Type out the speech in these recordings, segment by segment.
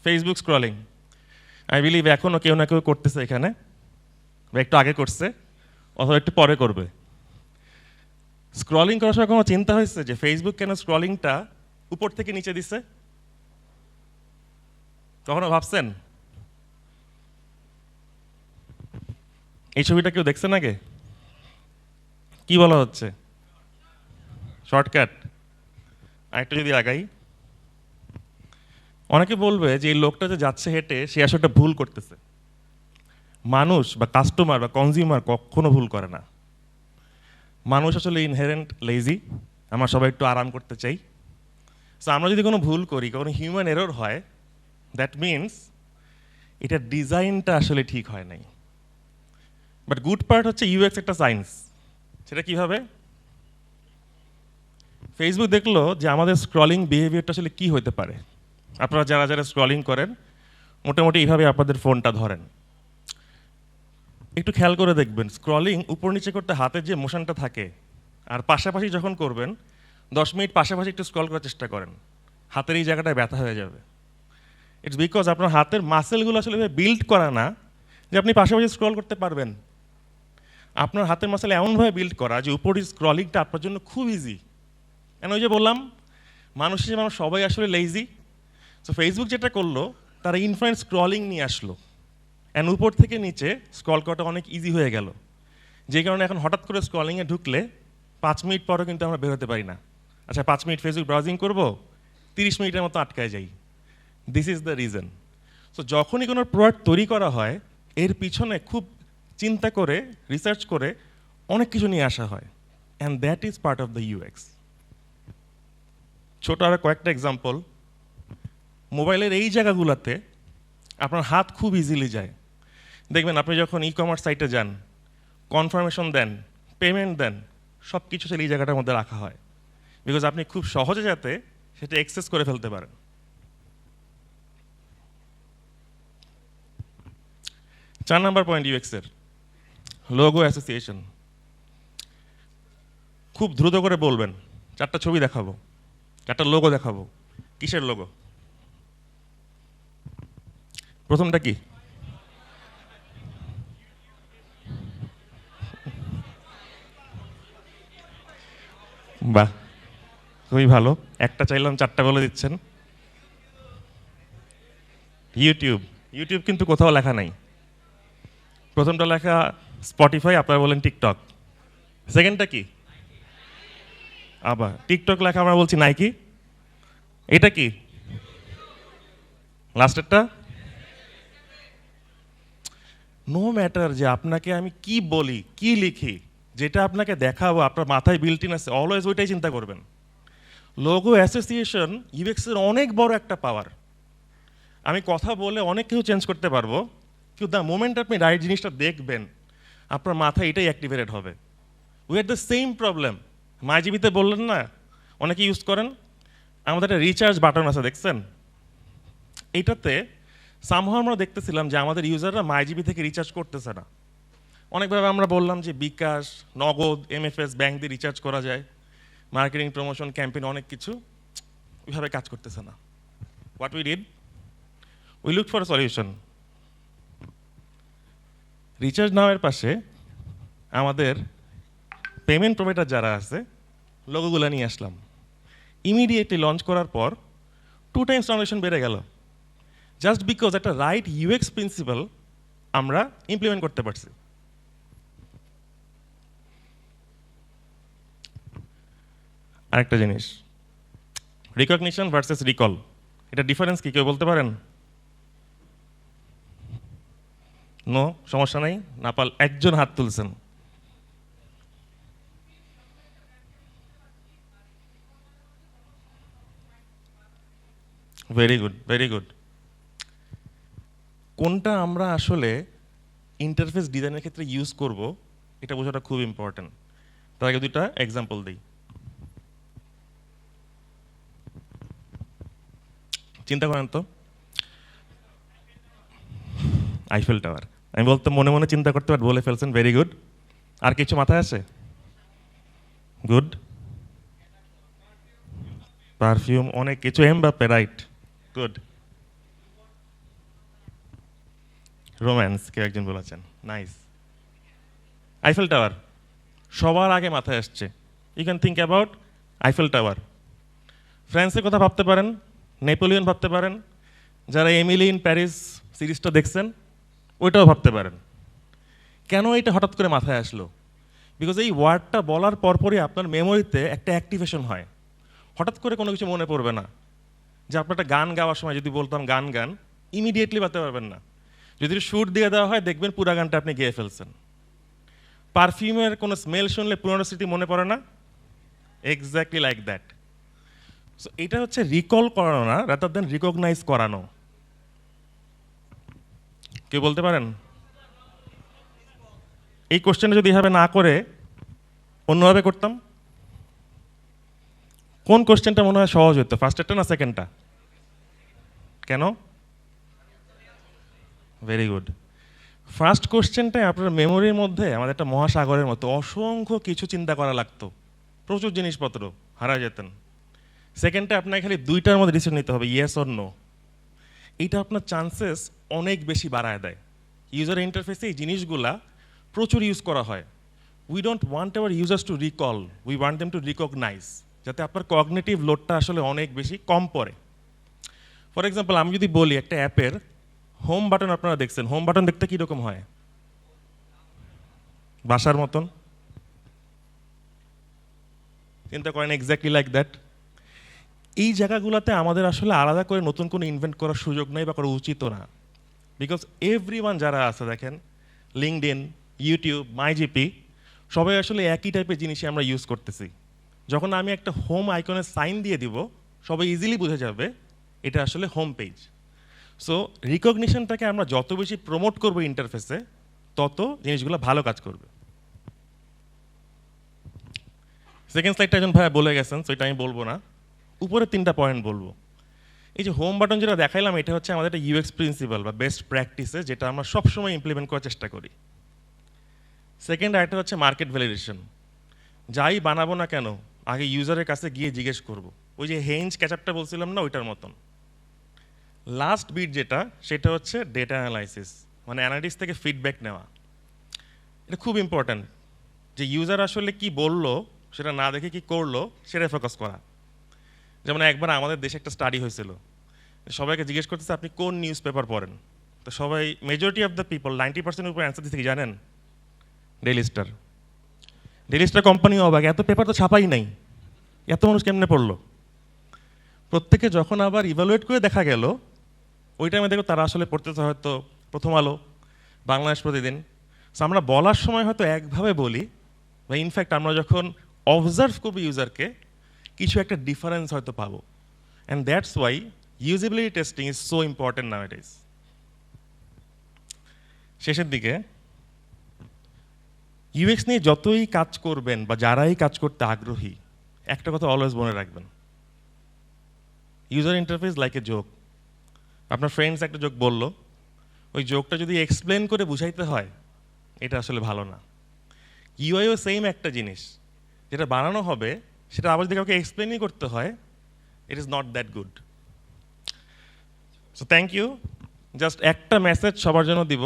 Facebook scrolling I believe এখনও কেউ না কেউ করতেছে এখানে, বা একটু আগে করছে অথবা একটু পরে করবে। স্ক্রলিং করার সময় কোনো চিন্তা হয়েছে যে ফেসবুক কেন স্ক্রলিংটা উপর থেকে নিচে দিছে? কখনো ভাবছেন? এই ছবিটা কেউ দেখছেন আগে? কি বলা হচ্ছে? শর্টকাট। আরেকটা যদি আগাই, অনেকে বলবে যে এই লোকটা যে যাচ্ছে হেঁটে সে আসলে একটা ভুল করতেছে। মানুষ বা কাস্টমার বা কনজিউমার কখনো ভুল করে না। মানুষ আসলে ইনহেরেন্ট লেজি, আমরা সবাই একটু আরাম করতে চাই। সো আমরা যদি কোনো ভুল করি, কোনো হিউম্যান এরর হয়, দ্যাট মিনস এটার ডিজাইনটা আসলে ঠিক হয় নাই। বাট গুড পার্ট হচ্ছে ইউএক্স একটা সায়েন্স। সেটা কীভাবে? ফেসবুক দেখলো যে আমাদের স্ক্রলিং বিহেভিয়ারটা আসলে কী হতে পারে। আপনারা যারা যারা স্ক্রলিং করেন মোটামুটি এইভাবে আপনাদের ফোনটা ধরেন, একটু খেয়াল করে দেখবেন স্ক্রলিং উপর নিচে করতে হাতের যে মোশনটা থাকে, আর পাশাপাশি যখন করবেন 10 মিনিট পাশাপাশি একটু স্ক্রল করার চেষ্টা করেন, হাতের এই জায়গাটায় ব্যথা হয়ে যাবে। ইটস বিকজ আপনার হাতের মাসেলগুলো আসলে বিল্ড করা না যে আপনি পাশাপাশি স্ক্রল করতে পারবেন। আপনার হাতের মাসেল এমনভাবে বিল্ড করা যে উপর স্ক্রলিংটা আপনার জন্য খুব ইজি। কেন ওই যে বললাম মানুষ হিসেবে আমরা সবাই আসলে লেজি। সো ফেসবুক যেটা করলো তারা ইনফাইনাইট স্ক্রলিং নিয়ে আসলো, অ্যান্ড উপর থেকে নিচে স্ক্রল করাটা অনেক ইজি হয়ে গেল, যে কারণে এখন হঠাৎ করে স্ক্রলিংয়ে ঢুকলে 5 মিনিট পরও কিন্তু আমরা বের হতে পারি না। আচ্ছা 5 মিনিট ফেসবুক ব্রাউজিং করবো, 30 মিনিটের মতো আটকায় যাই। This is the reason. So যখনই কোনো প্রোডাক্ট তৈরি করা হয় এর পিছনে খুব চিন্তা করে রিসার্চ করে অনেক কিছু নিয়ে আসা হয়, and that is part of the UX. ছোট আরও কয়েকটা এক্সাম্পল, মোবাইলের এই জায়গাগুলোতে আপনার হাত খুব ইজিলি যায়। দেখবেন আপনি যখন ই কমার্স সাইটে যান, কনফার্মেশন দেন, পেমেন্ট দেন, সব কিছু এই জায়গাটার মধ্যে রাখা হয়, বিকজ আপনি খুব সহজে যাতে সেটা অ্যাক্সেস করে ফেলতে পারেন। 4 নাম্বার পয়েন্ট ইউএক্সের লোগো অ্যাসোসিয়েশন। খুব দ্রুত করে বলবেন, 4টা ছবি দেখাবো, 4টা লোগো দেখাবো। কিসের লোগো? প্রথমটা কি? বাহ, খুবই ভালো। একটা চাইলাম 4টা বলে দিচ্ছেন। ইউটিউব। ইউটিউব কিন্তু কোথাও লেখা নাই। প্রথমটা লেখা স্পটিফাই, আপনারা বলেন টিকটক। সেকেন্ডটা কি? আবার টিকটক লেখা, আমরা বলছি নাইকি। এটা কি? লাস্টেরটা? নো ম্যাটার যে আপনাকে আমি কি বলি, কি লিখি, যেটা আপনাকে দেখাবো আপনার মাথায় বিল্ট ইন আছে, অলওয়েজ ওইটাই চিন্তা করবেন। লোগো অ্যাসোসিয়েশন ইউএক্সের অনেক বড় একটা পাওয়ার। আমি কথা বলে অনেক কিছু চেঞ্জ করতে পারবো, কিন্তু দ্য মোমেন্ট আপনি রাইট জিনিসটা দেখবেন আপনার মাথায় এটাই অ্যাক্টিভেটেড হবে। We are the same problem. মাইজিবিতে বললেন না অনেকে ইউজ করেন, আমাদের একটা রিচার্জ বাটন আছে দেখছেন, এইটাতে সামহাও আমরা দেখতেছিলাম যে আমাদের ইউজাররা মাইজিবি থেকে রিচার্জ করতেছে না। অনেকভাবে আমরা বললাম যে বিকাশ, নগদ, এমএফএস, ব্যাংক দিয়ে রিচার্জ করা যায়, মার্কেটিং, প্রমোশন, ক্যাম্পেইন, অনেক কিছু, ওইভাবে কাজ করতেছে না। What we did, we look for a solution. Recharge নাওয়ের পাশে আমাদের পেমেন্ট প্রোভাইডার যারা আছে লোগোগুলো নিয়ে আসলাম। ইমিডিয়েটলি লঞ্চ করার পর 2 টাইমস ট্রানজাকশন বেড়ে গেল, জাস্ট বিকজ একটা রাইট ইউএক্স প্রিন্সিপাল আমরা ইমপ্লিমেন্ট করতে পারছি। আরেকটা জিনিস, রিকগনিশন ভার্সেস রিকল, এটা ডিফারেন্স কি কেউ বলতে পারেন? নো, সমস্যা নেই, নাপাল একজন হাত তুলছেন। Very good, very good. কোনটা আমরা আসলে ইন্টারফেস ডিজাইনের ক্ষেত্রে ইউজ করব এটা বোঝাটা খুব ইম্পর্টেন্ট। তার আগে 2টা এক্সাম্পল দিই। চিন্তা করেন তো, আইফেল টাওয়ার। আমি বলতে মনে মনে চিন্তা করতে পারি, বলে ফেলছেন, ভেরি গুড। আর কিছু মাথায় আছে? গুড। পারফিউম, অনেক কিছু, এমবাপ্পে, রাইট, গুড। রোম্যান্স কেউ একজন বলেছেন, নাইস। আইফেল টাওয়ার সবার আগে মাথায় আসছে। You can think about Eiffel tower. ফ্রান্সের কথা ভাবতে পারেন, নেপোলিয়ন ভাবতে পারেন, যারা এমিলি ইন প্যারিস সিরিজটা দেখছেন ওইটাও ভাবতে পারেন। কেন এটা হঠাৎ করে মাথায় আসলো? বিকজ এই ওয়ার্ডটা বলার পরপরই আপনার মেমোরিতে একটা অ্যাক্টিভেশন হয়। হঠাৎ করে কোনো কিছু মনে পড়বে না। যে আপনার একটা গান গাওয়ার সময় যদি বলতাম গান গান, ইমিডিয়েটলি বাঁধতে পারবেন না। যদি সুর দিয়ে দেওয়া হয় দেখবেন পুরো গানটা আপনি গেয়ে ফেলছেন। পারফিউমের কোনো স্মেল শুনলে পুরনো স্মৃতি মনে পড়ে না? Exactly like that. সো এটা হচ্ছে রিকল করানো না, রাদার দেন রিকগনাইজ করানো। কেউ বলতে পারেন এই কোশ্চেনটা যদি এভাবে না করে অন্যভাবে করতাম? কোন কোশ্চেনটা মনে হয় সহজ হতো, ফার্স্টেরটা না সেকেন্ডটা? কেন? Very good. ফার্স্ট কোশ্চেনটাই আপনার মেমোরির মধ্যে আমাদের একটা মহাসাগরের মতো অসংখ্য কিছু চিন্তা করা লাগতো, প্রচুর জিনিসপত্র হারা যেতেন। সেকেন্ডটা আপনাকে খালি দুইটার মধ্যে ডিসিশন নিতে হবে, ইয়েস অর নো। এইটা আপনার চান্সেস অনেক বেশি বাড়ায় দেয়। ইউজার ইন্টারফেসে এই জিনিসগুলা প্রচুর ইউজ করা হয়। We don't want our users to recall, we want them to recognise, যাতে আপনার কগনিটিভ লোডটা আসলে অনেক বেশি কম পড়ে। ফর এক্সাম্পল আমি যদি বলি একটা অ্যাপের হোম বাটন আপনারা দেখছেন, হোম বাটন দেখতে কীরকম হয়? বাসার মতন। চিন্তা করেন এক্স্যাক্টলি লাইক দ্যাট। এই জায়গাগুলোতে আমাদের আসলে আলাদা করে নতুন কোনো ইনভেন্ট করার সুযোগ নেই বা করা উচিতও না। বিকজ এভরিওয়ান যারা আছে দেখেন, লিঙ্কডইন, ইউটিউব, মাইজিপি, সবাই আসলে একই টাইপের জিনিসই আমরা ইউজ করতেছি। যখন আমি একটা হোম আইকনের সাইন দিয়ে দিব সবাই ইজিলি বুঝে যাবে এটা আসলে হোম পেজ। সো রিকগনিশনটাকে আমরা যত বেশি প্রমোট করবো ইন্টারফেসে তত জিনিসগুলো ভালো কাজ করবে। সেকেন্ড স্লাইডটা একজন ভাইয়া বলে গেছেন, সো এটা আমি বলবো না, উপরে 3টা পয়েন্ট বলবো। এই যে হোম বাটন যেটা দেখাইলাম এটা হচ্ছে আমাদের একটা ইউএক্স প্রিন্সিপাল বা বেস্ট প্র্যাকটিসে, যেটা আমরা সবসময় ইমপ্লিমেন্ট করার চেষ্টা করি। সেকেন্ড আইটা হচ্ছে মার্কেট ভ্যালিডেশন। যাই বানাবো না কেন আগে ইউজারের কাছে গিয়ে জিজ্ঞেস করব, ওই যে হেঞ্জ ক্যাচআপটা বলছিলাম না ওইটার মতন। লাস্ট বিট যেটা সেটা হচ্ছে ডেটা অ্যানালাইসিস, মানে অ্যানালিটিক্স থেকে ফিডব্যাক নেওয়া। এটা খুব ইম্পর্ট্যান্ট যে ইউজার আসলে কি বললো সেটা না দেখে কি করলো সেটা ফোকাস করা। যেমন একবার আমাদের দেশে একটা স্টাডি হয়েছিল, সবাইকে জিজ্ঞেস করতেছে আপনি কোন নিউজ পেপার পড়েন, তো সবাই মেজরিটি অফ দ্য পিপল 90% উপর অ্যান্সার দিচ্ছে কি জানেন? Daily star. Daily star company অবাক, এত পেপার তো ছাপাই নাই, এত মানুষ কেমনে পড়লো? প্রত্যেকে যখন আবার ইভ্যালুয়েট করে দেখা গেল ওই টাইমে দেখো তারা আসলে পড়তেছে হয়তো প্রথম আলো, বাংলাদেশ প্রতিদিন। সো আমরা বলার সময় হয়তো একভাবে বলি, বা ইনফ্যাক্ট আমরা যখন অবজার্ভ করবো ইউজারকে কিছু একটা ডিফারেন্স হয়তো পাবো। And that's why usability testing is so important নাওয়াডেজ। শেষের দিকে ইউএক্স নিয়ে যতই কাজ করবেন বা যারাই কাজ করতে আগ্রহী, একটা কথা অলওয়েজ মনে রাখবেন, user interface like a joke. আপনার ফ্রেন্ডস একটা জোক বললো, ওই জোকটা যদি এক্সপ্লেন করে বুঝাইতে হয় এটা আসলে ভালো না। ইউআইও সেম একটা জিনিস, যেটা বানানো হবে সেটা আবার যদি কাউকে এক্সপ্লেনই করতে হয়, it is not that good. So thank you. Just একটা মেসেজ সবার জন্য দিব,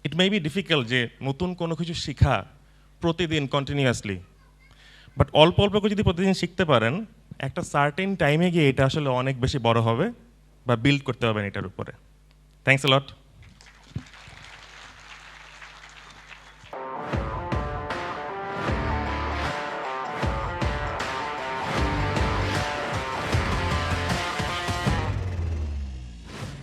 ইট মে বি ডিফিকাল্ট যে নতুন কোনো কিছু শেখা প্রতিদিন কন্টিনিউয়াসলি, বাট অল্প অল্প করে যদি প্রতিদিন শিখতে পারেন একটা সার্টেন টাইমে গিয়ে এটা আসলে অনেক বেশি বড় হবে বা বিল্ড করতে পারবেন এটার উপরে। Thanks a lot.